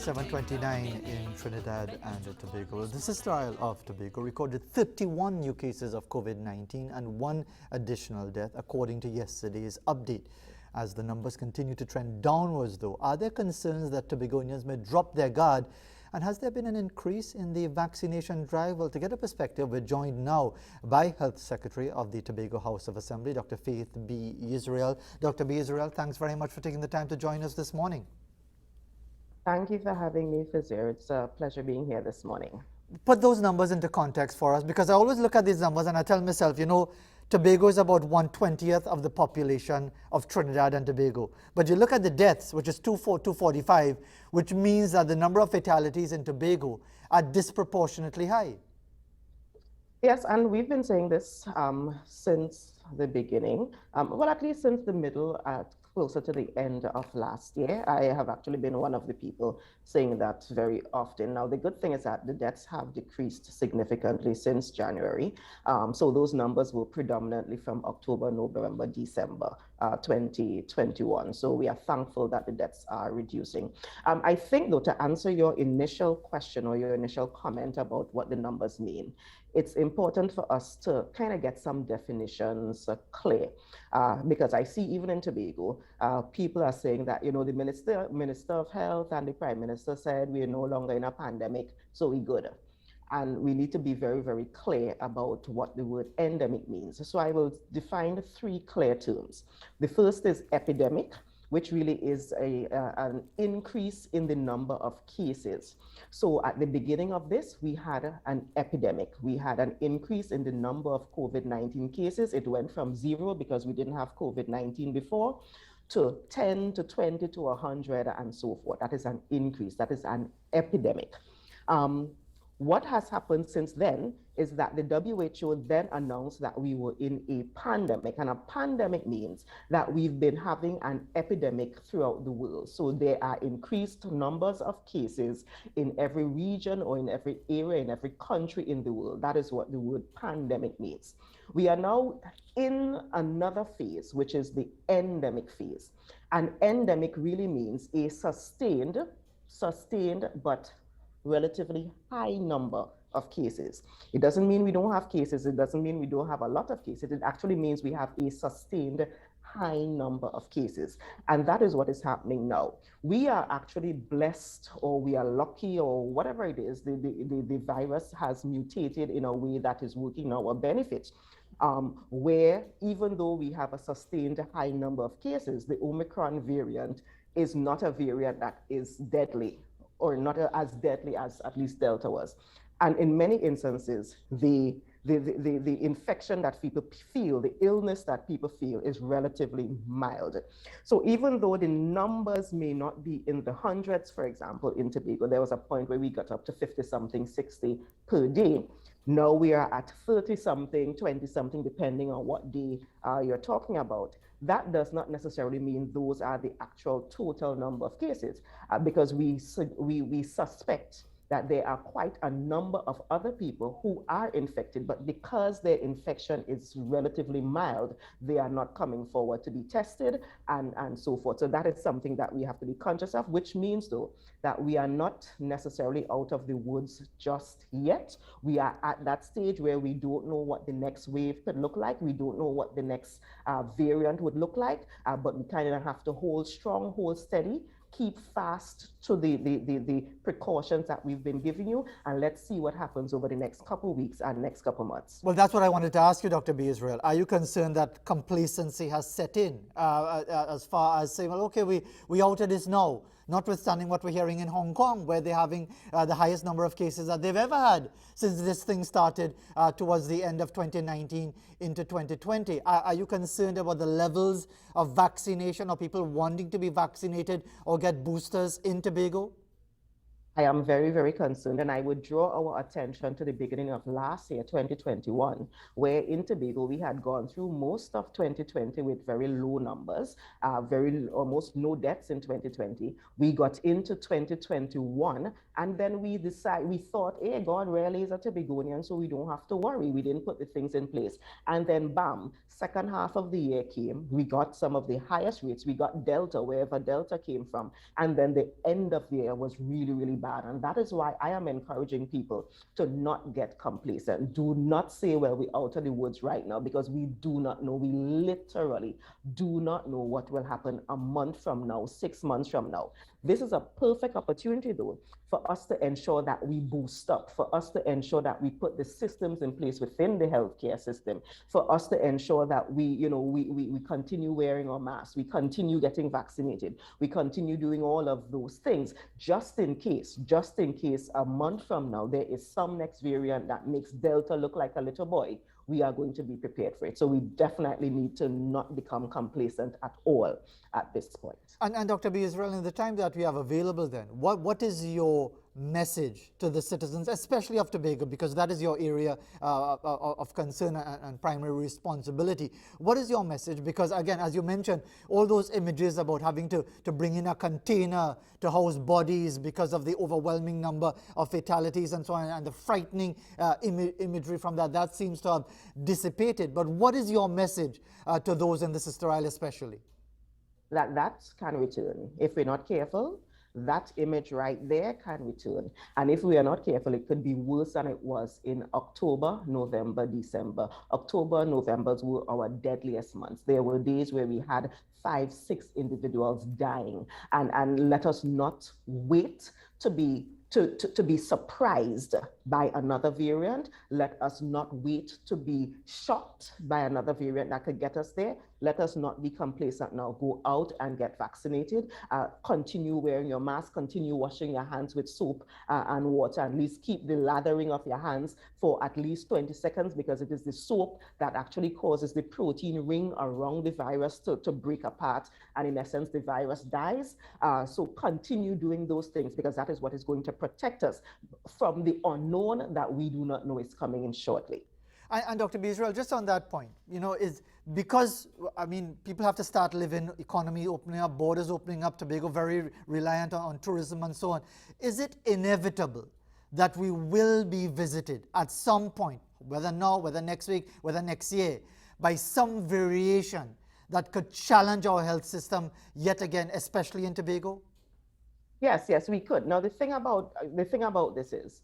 7:29 in Trinidad and Tobago. The sister isle of Tobago recorded 31 new cases of COVID-19 and one additional death, according to yesterday's update. As the numbers continue to trend downwards, though, are there concerns that Tobagonians may drop their guard? And has there been an increase in the vaccination drive? Well, to get a perspective, we're joined now by Health Secretary of the Tobago House of Assembly, Dr. Faith B. Israel. Dr. B. Israel, thanks very much for taking the time to join us this morning. Thank you for having me, 𝐓𝐨𝐲. It's a pleasure being here this morning. Put those numbers into context for us, because I always look at these numbers and I tell myself, you know, Tobago is about 1/20th of the population of Trinidad and Tobago. But you look at the deaths, which is 245, which means that the number of fatalities in Tobago are disproportionately high. Yes, and we've been saying this since the beginning, well, at least since the middle, closer to the end of last year. I have actually been one of the people saying that very often. Now, the good thing is that the deaths have decreased significantly since January. So those numbers were predominantly from October, November, December 2021. So we are thankful that the deaths are reducing. I think, though, to answer your initial question or your initial comment about what the numbers mean, it's important for us to kind of get some definitions clear, because I see even in Tobago, people are saying that, you know, the Minister of Health and the Prime Minister said we are no longer in a pandemic, so we're good. And we need to be very, very clear about what the word endemic means. So I will define three clear terms. The first is epidemic, which really is an increase in the number of cases. So at the beginning of this, we had an epidemic. We had an increase in the number of COVID-19 cases. It went from 0, because we didn't have COVID-19 before, to 10 to 20 to 100 and so forth. That is an increase. That is an epidemic. What has happened since then is that the WHO then announced that we were in a pandemic, and a pandemic means that we've been having an epidemic throughout the world. So there are increased numbers of cases in every region or in every area, in every country in the world. That is what the word pandemic means. We are now in another phase, which is the endemic phase. An endemic really means a sustained but relatively high number of cases. It doesn't mean we don't have cases. It doesn't mean we don't have a lot of cases. It actually means we have a sustained high number of cases. And that is what is happening now. We are actually blessed, or we are lucky, or whatever it is. The virus has mutated in a way that is working in our benefit. Where even though we have a sustained high number of cases, the Omicron variant is not a variant that is deadly, or not as deadly as at least Delta was. And in many instances, the infection that people feel, the illness that people feel, is relatively mild. So even though the numbers may not be in the hundreds, for example, in Tobago, there was a point where we got up to 50-something, 60 per day. Now we are at 30-something, 20-something, depending on what day you're talking about. That does not necessarily mean those are the actual total number of cases, because we suspect that there are quite a number of other people who are infected, but because their infection is relatively mild, they are not coming forward to be tested and so forth. So that is something that we have to be conscious of, which means, though, that we are not necessarily out of the woods just yet. We are at that stage where we don't know what the next wave could look like. We don't know what the next variant would look like, but we kind of have to hold strong, hold steady, keep fast to the precautions that we've been giving you, and let's see what happens over the next couple of weeks and next couple of months. Well, that's what I wanted to ask you, Dr. B. Israel. Are you concerned that complacency has set in as far as saying, well, okay, we out of this now, notwithstanding what we're hearing in Hong Kong, where they're having the highest number of cases that they've ever had since this thing started towards the end of 2019 into 2020. Are you concerned about the levels of vaccination, or people wanting to be vaccinated or get boosters in Tobago? I am very, very concerned, and I would draw our attention to the beginning of last year, 2021, where in Tobago we had gone through most of 2020 with very low numbers, very almost no deaths in 2020. We got into 2021, and then we thought, hey, God really is a Tobagonian, so we don't have to worry. We didn't put the things in place. And then, bam, second half of the year came. We got some of the highest rates. We got Delta, wherever Delta came from. And then the end of the year was really, really bad. And that is why I am encouraging people to not get complacent. Do not say, well, we're out of the woods right now, because we do not know. We literally do not know what will happen a month from now, 6 months from now. This is a perfect opportunity, though, for us to ensure that we boost up, for us to ensure that we put the systems in place within the healthcare system, for us to ensure that we continue wearing our masks, we continue getting vaccinated, we continue doing all of those things, just in case a month from now there is some next variant that makes Delta look like a little boy. We are going to be prepared for it. So we definitely need to not become complacent at all at this point. And Dr. B. Israel, in the time that we have available then, what is your message to the citizens, especially of Tobago, because that is your area of concern and primary responsibility? What is your message? Because again, as you mentioned, all those images about having to bring in a container to house bodies because of the overwhelming number of fatalities and so on, and the frightening imagery from that seems to have dissipated. But what is your message to those in the Sister Isle especially? That can return. If we're not careful, that image right there can return. And if we are not careful, it could be worse than it was in October, November, December. October, November were our deadliest months. There were days where we had 5, 6 individuals dying. And let us not wait to be surprised by another variant. Let us not wait to be shocked by another variant that could get us there. Let us not be complacent now. Go out and get vaccinated. Continue wearing your mask. Continue washing your hands with soap and water. At least keep the lathering of your hands for at least 20 seconds, because it is the soap that actually causes the protein ring around the virus to break apart. And in essence, the virus dies. So continue doing those things, because that is what is going to protect us from the unknown that we do not know is coming in shortly. And Dr. B. Israel, just on that point, is because, I mean, people have to start living, economy opening up, borders opening up, Tobago very reliant on tourism and so on. Is it inevitable that we will be visited at some point, whether now, whether next week, whether next year, by some variation that could challenge our health system yet again, especially in Tobago? Yes, we could. Now, the thing about this is,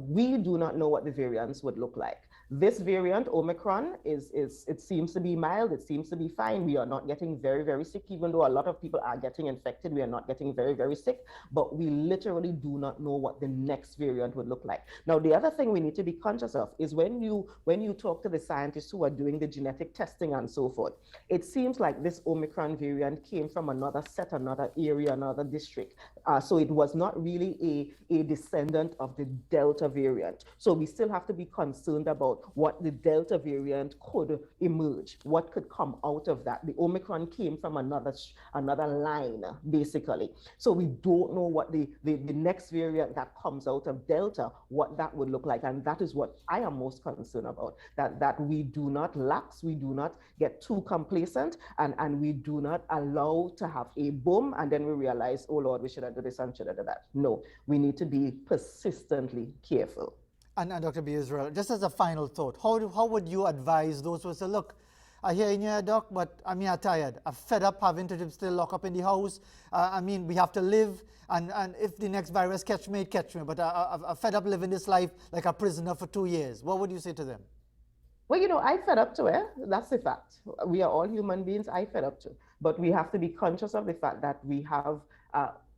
we do not know what the variants would look like. This variant, Omicron, it seems to be mild. It seems to be fine. We are not getting very, very sick, even though a lot of people are getting infected. We are not getting very, very sick, but we literally do not know what the next variant would look like. Now, the other thing we need to be conscious of is when you talk to the scientists who are doing the genetic testing and so forth, it seems like this Omicron variant came from another set, another area, another district. So it was not really a descendant of the Delta variant. So we still have to be concerned about what the Delta variant could emerge, what could come out of that. The Omicron came from another line, basically. So we don't know what the next variant that comes out of Delta, what that would look like. And that is what I am most concerned about, that we do not lax, we do not get too complacent, and we do not allow to have a boom and then we realize, oh Lord, we should have done this and should have done that. No, we need to be persistently careful. And Dr. B. Israel, just as a final thought, how would you advise those who say, look, I hear in here, doc, but I'm here tired. I'm fed up having to still lock up in the house. I mean, we have to live, and if the next virus catch me, it catch me. But I'm fed up living this life like a prisoner for 2 years. What would you say to them? Well, I fed up to it. That's the fact. We are all human beings. I fed up to. But we have to be conscious of the fact that we have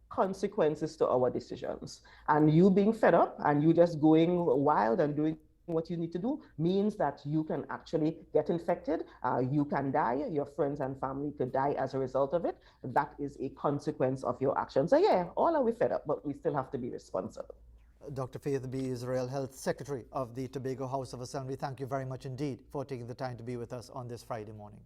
consequences to our decisions. And you being fed up and you just going wild and doing what you need to do means that you can actually get infected, you can die, your friends and family could die as a result of it. That is a consequence of your actions. So yeah, all are we fed up, but we still have to be responsible. Dr. Faith B. Israel, Health Secretary of the Tobago House of Assembly, thank you very much indeed for taking the time to be with us on this Friday morning.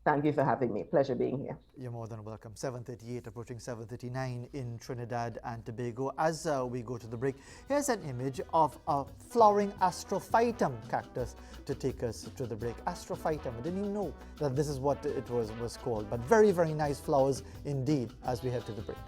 Thank you for having me. Pleasure being here. You're more than welcome. 7:38, approaching 7:39 in Trinidad and Tobago. As we go to the break, here's an image of a flowering astrophytum cactus to take us to the break. Astrophytum, I didn't even know that this is what it was called, but very, very nice flowers indeed as we head to the break.